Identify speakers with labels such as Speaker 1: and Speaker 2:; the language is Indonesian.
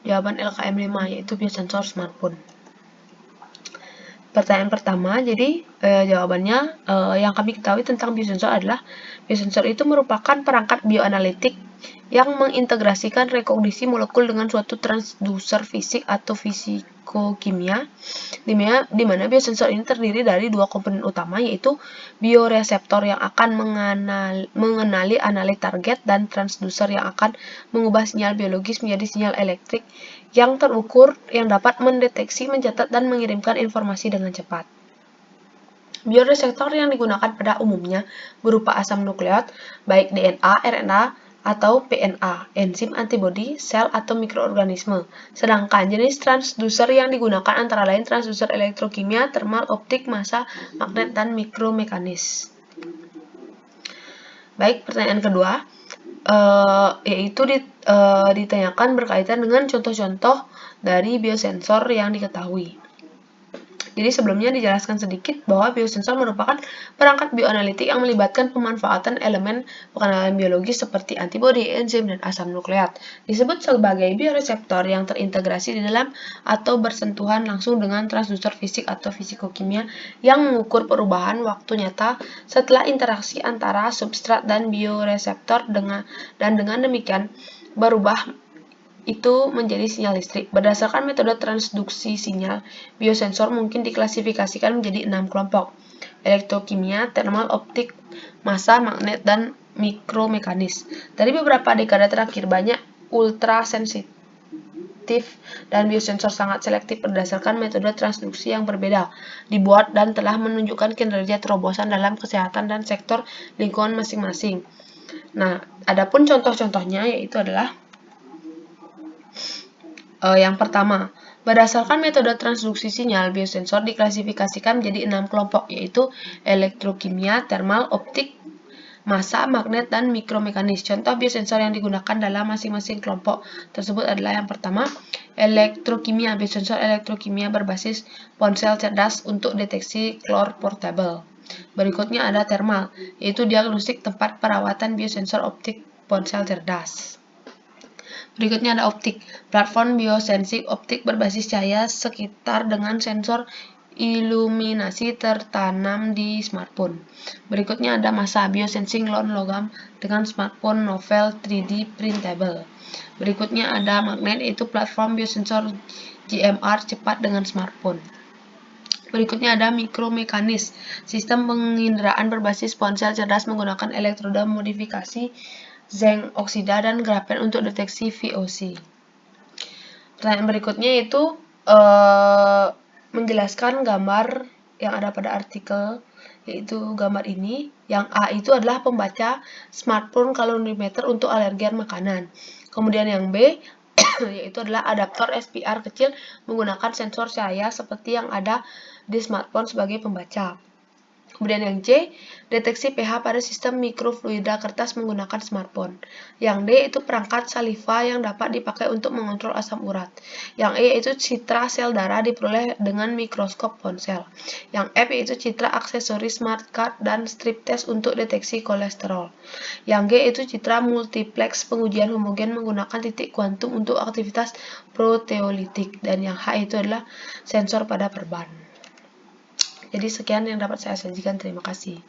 Speaker 1: jawaban LKM 5, yaitu biosensor smartphone. Pertanyaan pertama, jadi jawabannya yang kami ketahui tentang biosensor adalah biosensor itu merupakan perangkat bioanalitik yang mengintegrasikan rekognisi molekul dengan suatu transducer fisik atau fisikokimia, di mana biosensor ini terdiri dari dua komponen utama, yaitu bioreseptor yang akan mengenali analit target dan transducer yang akan mengubah sinyal biologis menjadi sinyal elektrik yang terukur yang dapat mendeteksi, mencatat, dan mengirimkan informasi dengan cepat. Bioreseptor yang digunakan pada umumnya berupa asam nukleat, baik DNA, RNA, atau PNA, enzim antibodi, sel, atau mikroorganisme. Sedangkan jenis transducer yang digunakan antara lain transducer elektrokimia, termal, optik, massa, magnet, dan mikromekanis. Baik, pertanyaan kedua, yaitu ditanyakan berkaitan dengan contoh-contoh dari biosensor yang diketahui. Jadi sebelumnya dijelaskan sedikit bahwa biosensor merupakan perangkat bioanalitik yang melibatkan pemanfaatan elemen pengenalan biologis seperti antibodi, enzim, dan asam nukleat. Disebut sebagai bioreseptor yang terintegrasi di dalam atau bersentuhan langsung dengan transducer fisik atau fisikokimia yang mengukur perubahan waktu nyata setelah interaksi antara substrat dan bioreseptor dengan demikian berubah itu menjadi sinyal listrik. Berdasarkan metode transduksi sinyal, biosensor mungkin diklasifikasikan menjadi 6 kelompok: elektrokimia, termal, optik, massa, magnet, dan mikromekanis. Dari beberapa dekade terakhir, banyak ultrasensitif dan biosensor sangat selektif berdasarkan metode transduksi yang berbeda dibuat dan telah menunjukkan kinerja terobosan dalam kesehatan dan sektor lingkungan masing-masing. Nah, adapun contoh-contohnya yaitu adalah yang pertama, berdasarkan metode transduksi sinyal, biosensor diklasifikasikan menjadi 6 kelompok, yaitu elektrokimia, termal, optik, massa, magnet, dan mikromekanis. Contoh biosensor yang digunakan dalam masing-masing kelompok tersebut adalah yang pertama, elektrokimia. Biosensor elektrokimia berbasis ponsel cerdas untuk deteksi clor portable. Berikutnya ada termal, yaitu diagnostik tempat perawatan biosensor optik ponsel cerdas. Berikutnya ada optik, platform biosensing optik berbasis cahaya sekitar dengan sensor iluminasi tertanam di smartphone. Berikutnya ada massa, biosensing logam dengan smartphone novel 3D printable. Berikutnya ada magnet, yaitu platform biosensor GMR cepat dengan smartphone. Berikutnya ada mikromekanis, sistem penginderaan berbasis ponsel cerdas menggunakan elektroda modifikasi zinc oksida dan grafen untuk deteksi VOC. Pertanyaan berikutnya yaitu menjelaskan gambar yang ada pada artikel, yaitu gambar ini. Yang A itu adalah pembaca smartphone kalorimeter untuk alergen makanan. Kemudian yang B yaitu adalah adaptor SPR kecil menggunakan sensor cahaya seperti yang ada di smartphone sebagai pembaca. Kemudian yang C, deteksi pH pada sistem mikrofluida kertas menggunakan smartphone. Yang D itu perangkat saliva yang dapat dipakai untuk mengontrol asam urat. Yang E yaitu citra sel darah diperoleh dengan mikroskop ponsel. Yang F yaitu citra aksesoris smart card dan strip test untuk deteksi kolesterol. Yang G itu citra multiplex pengujian homogen menggunakan titik kuantum untuk aktivitas proteolitik. Dan yang H itu adalah sensor pada perban. Jadi sekian yang dapat saya sajikan, terima kasih.